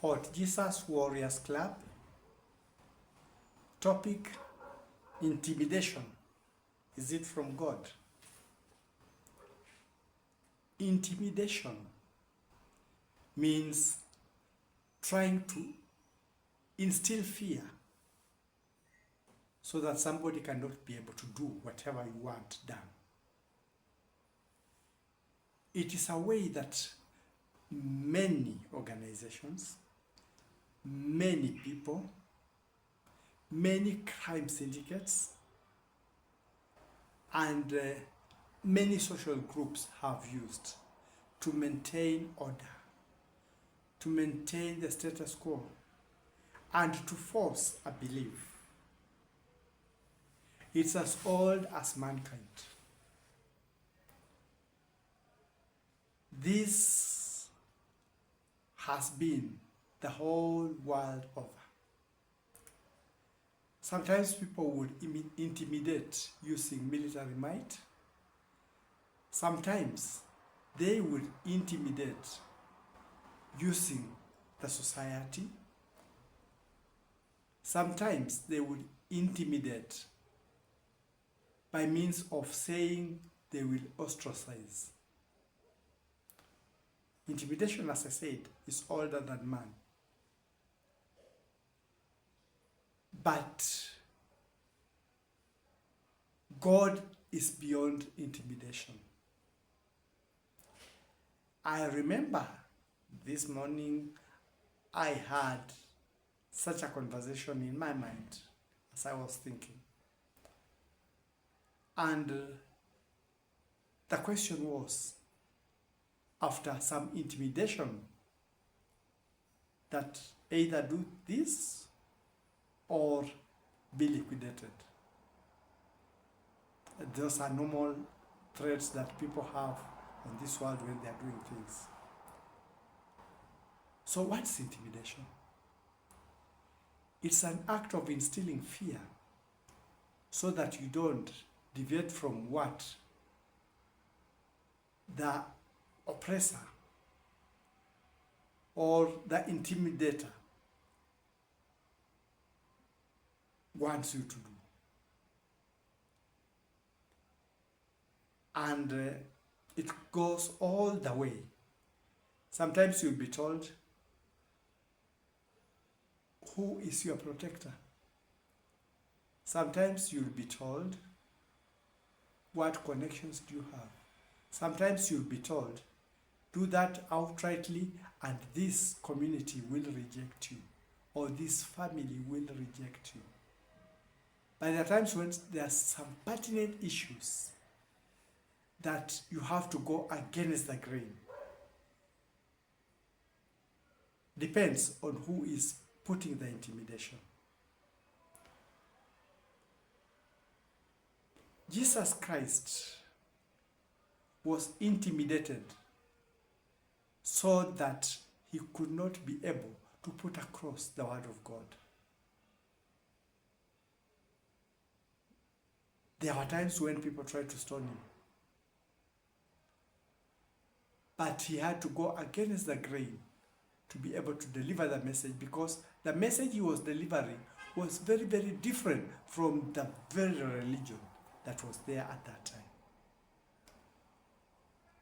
Fort Jesus Warriors Club. Topic: intimidation. Is it from God? Intimidation means trying to instill fear so that somebody cannot be able to do whatever you want done. It is a way that many organizations, many people, many crime syndicates, and many social groups have used to maintain order, to maintain the status quo, and to force a belief. It's as old as mankind. This has been the whole world over. Sometimes people would intimidate using military might. Sometimes they would intimidate using the society. Sometimes they would intimidate by means of saying they will ostracize. Intimidation, as I said, is older than man. But God is beyond intimidation. I remember this morning I had such a conversation in my mind as I was thinking. And the question was, after some intimidation, that either do this or be liquidated. Those are normal threats that people have on this world when they are doing things. So what's intimidation? It's an act of instilling fear so that you don't deviate from what the oppressor or the intimidator wants you to do. And it goes all the way. Sometimes you'll be told, who is your protector? Sometimes you'll be told, what connections do you have? Sometimes you'll be told, do that outrightly and this community will reject you, or this family will reject you. By the times when there are some pertinent issues that you have to go against the grain, depends on who is putting the intimidation. Jesus Christ was intimidated so that he could not be able to put across the word of God. There were times when people tried to stone him, but he had to go against the grain to be able to deliver the message, because the message he was delivering was very, very different from the very religion that was there at that time.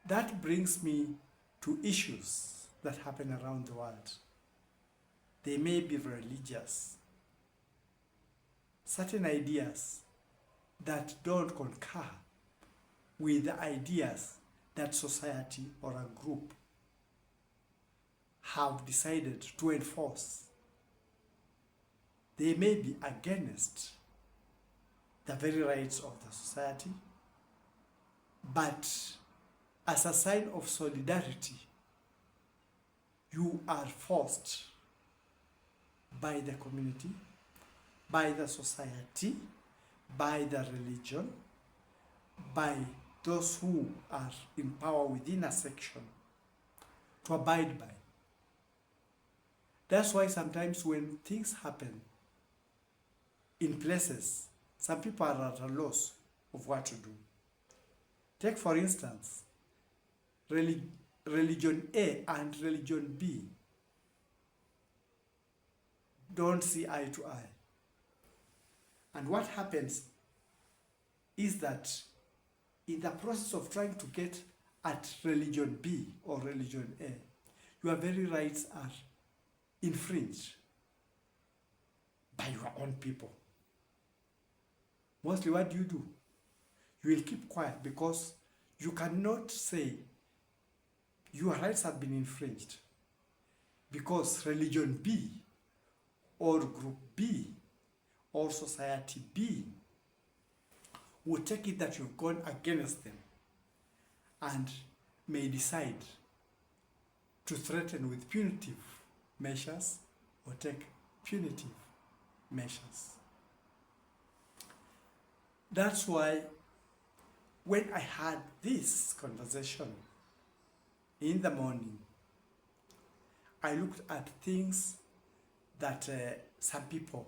That brings me to issues that happen around the world. They may be religious. Certain ideas that don't concur with the ideas that society or a group have decided to enforce. They may be against the very rights of the society, but as a sign of solidarity, you are forced by the community, by the society, by the religion, by those who are in power within a section to abide by. That's why sometimes when things happen in places, some people are at a loss of what to do. Take for instance, religion A and religion B don't see eye to eye. And what happens is that in the process of trying to get at religion B or religion A, your very rights are infringed by your own people. Mostly what do? You will keep quiet because you cannot say your rights have been infringed because religion B or group B or society B will take it that you've gone against them and may decide to threaten with punitive measures or take punitive measures. That's why when I had this conversation in the morning, I looked at things that some people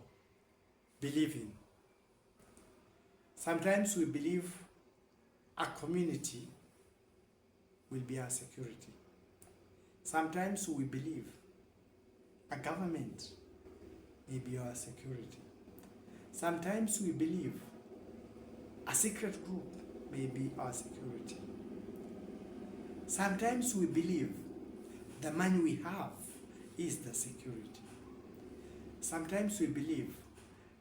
believe in. Sometimes we believe a community will be our security. Sometimes we believe a government may be our security. Sometimes we believe a secret group may be our security. Sometimes we believe the money we have is the security. Sometimes we believe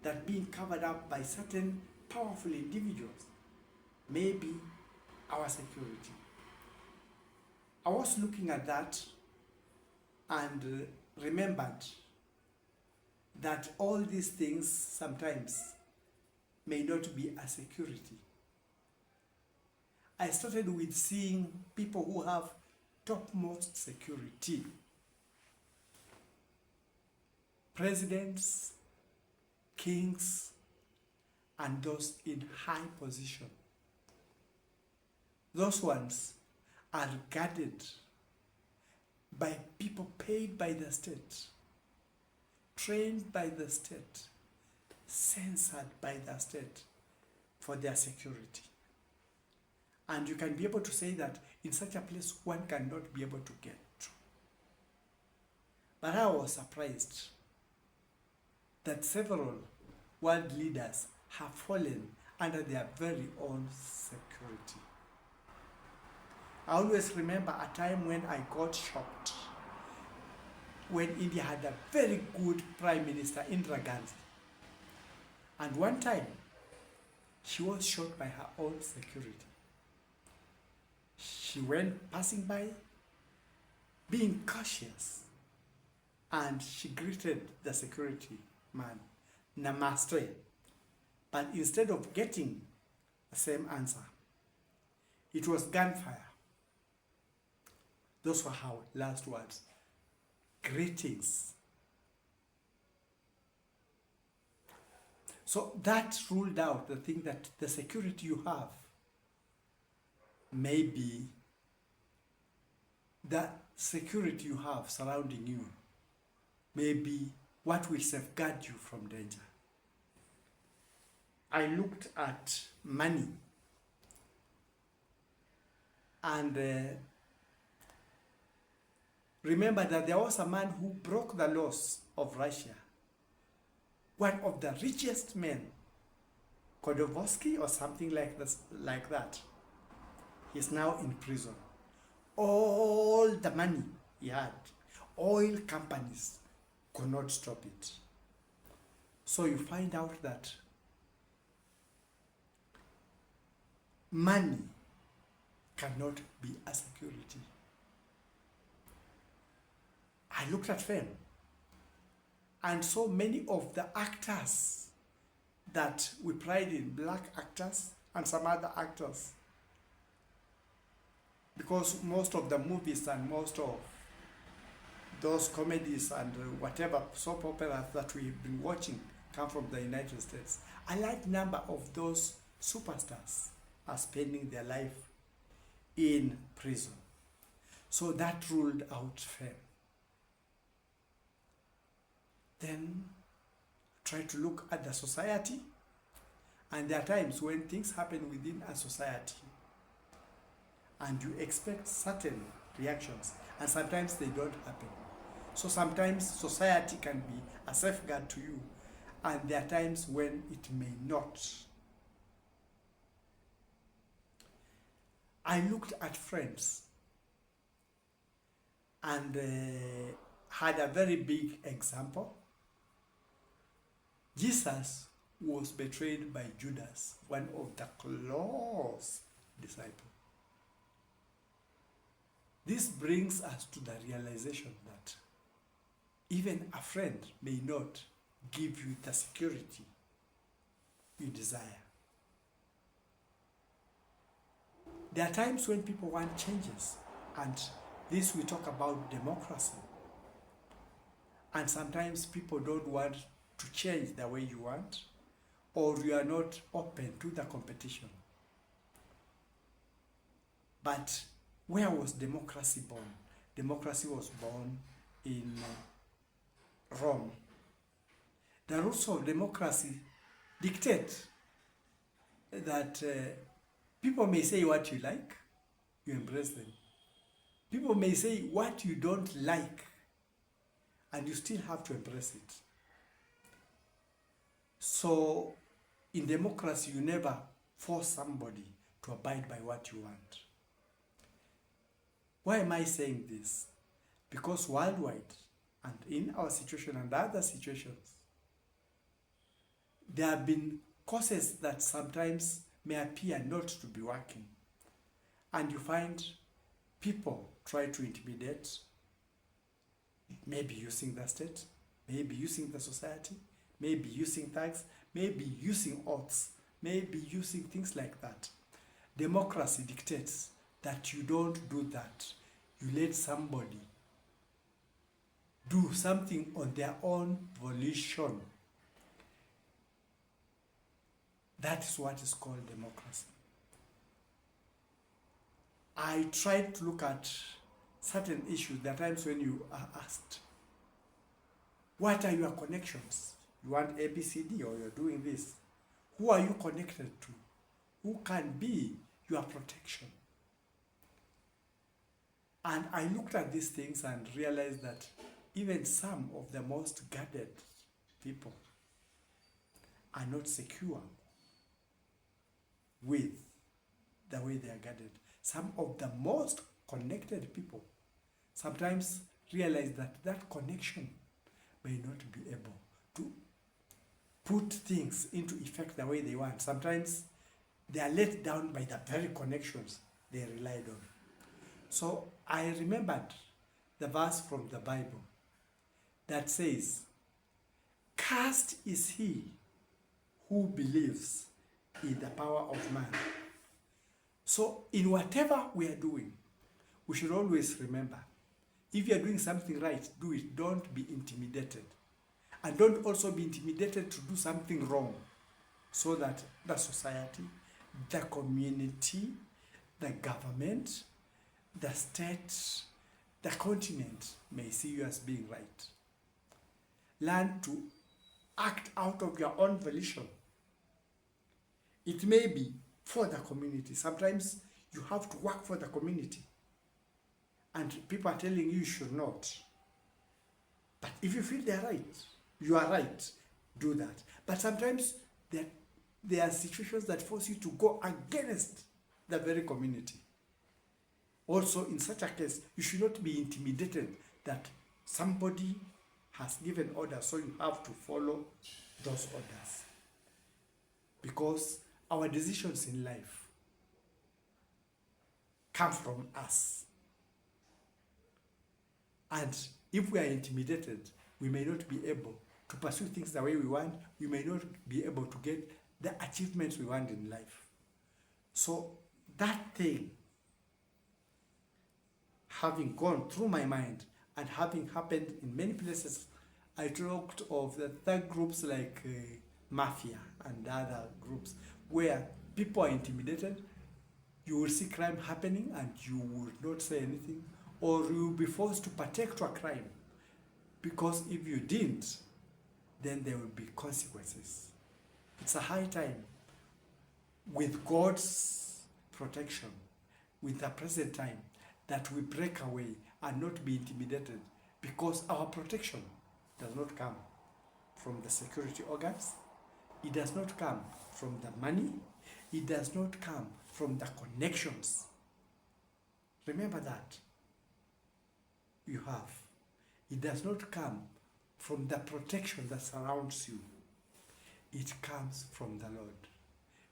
that being covered up by certain powerful individuals may be our security. I was looking at that and remembered that all these things sometimes may not be a security. I started with seeing people who have topmost security. Presidents, kings, and those in high position. Those ones are guarded by people paid by the state, trained by the state, censored by the state for their security. And you can be able to say that in such a place one cannot be able to get to. But I was surprised that several world leaders have fallen under their very own security. I always remember a time when I got shocked when India had a very good Prime Minister, Indira Gandhi. And one time, she was shot by her own security. She went passing by, being cautious, and she greeted the security man, Namaste. But instead of getting the same answer, it was gunfire. Those were her last words. Greetings. So that ruled out the thing that the security you have may be the security you have surrounding you, may be what will safeguard you from danger. I looked at money and remember that there was a man who broke the laws of Russia. One of the richest men, Kodovsky or something like that. He's now in prison. All the money he had, oil companies could not stop it. So you find out that money cannot be a security. I looked at fame, and so many of the actors that we pride in, black actors and some other actors, because most of the movies and most of those comedies and whatever soap operas that we've been watching come from the United States. A large number of those superstars are spending their life in prison. So that ruled out fame. Then try to look at the society, and there are times when things happen within a society and you expect certain reactions, and sometimes they don't happen. So sometimes society can be a safeguard to you, and there are times when it may not. I looked at friends and had a very big example. Jesus was betrayed by Judas, one of the close disciples. This brings us to the realization that even a friend may not give you the security you desire. There are times when people want changes, and this we talk about democracy. And sometimes people don't want to change the way you want, or you are not open to the competition. But where was democracy born? Democracy was born in Rome. The rules of democracy dictate that people may say what you like, you embrace them. People may say what you don't like, and you still have to embrace it. So in democracy, you never force somebody to abide by what you want. Why am I saying this? Because worldwide, and in our situation and other situations, there have been causes that sometimes may appear not to be working. And you find people try to intimidate, maybe using the state, maybe using the society, maybe using thugs, maybe using oaths, maybe using things like that. Democracy dictates that you don't do that. You let somebody do something on their own volition. That is what is called democracy. I tried to look at certain issues. There are times when you are asked, what are your connections? You want ABCD, or you're doing this. Who are you connected to? Who can be your protection? And I looked at these things and realized that even some of the most guarded people are not secure with the way they are guarded. Some of the most connected people sometimes realize that that connection may not be able to put things into effect the way they want. Sometimes they are let down by the very connections they relied on. So I remembered the verse from the Bible that says, "Cursed is he who believes in the power of man." So in whatever we are doing, we should always remember, if you are doing something right, do it. Don't be intimidated. And don't also be intimidated to do something wrong, so that the society, the community, the government, the state, the continent may see you as being right. Learn to act out of your own volition. It may be for the community. Sometimes you have to work for the community, and people are telling you should not. But if you feel they're right, you are right, do that. But sometimes there are situations that force you to go against the very community. Also, in such a case, you should not be intimidated that somebody has given orders, so you have to follow those orders. Because our decisions in life come from us. And if we are intimidated, we may not be able to pursue things the way we want. We may not be able to get the achievements we want in life. So that thing, having gone through my mind and having happened in many places, I talked of the third groups like mafia and other groups where people are intimidated. You will see crime happening and you will not say anything, or you will be forced to partake to a crime, because if you didn't, then there will be consequences. It's a high time, with God's protection, with the present time, that we break away and not be intimidated Because our protection does not come from the security organs, it does not come from the money, it does not come from the connections. Remember that you have. It does not come from the protection that surrounds you. It comes from the Lord.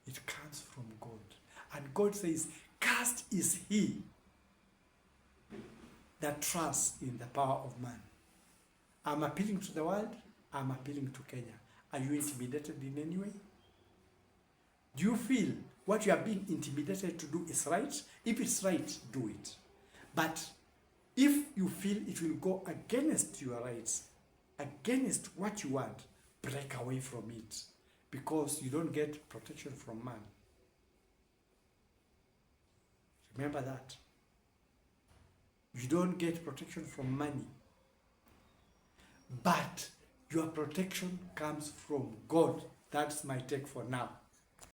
It comes from God. And God says, cursed is he that trusts in the power of man. I'm appealing to the world. I'm appealing to Kenya. Are you intimidated in any way? Do you feel what you are being intimidated to do is right? If it's right, do it. But if you feel it will go against your rights, against what you want, break away from it, because you don't get protection from man. Remember that. You don't get protection from money, but your protection comes from God. That's my take for now.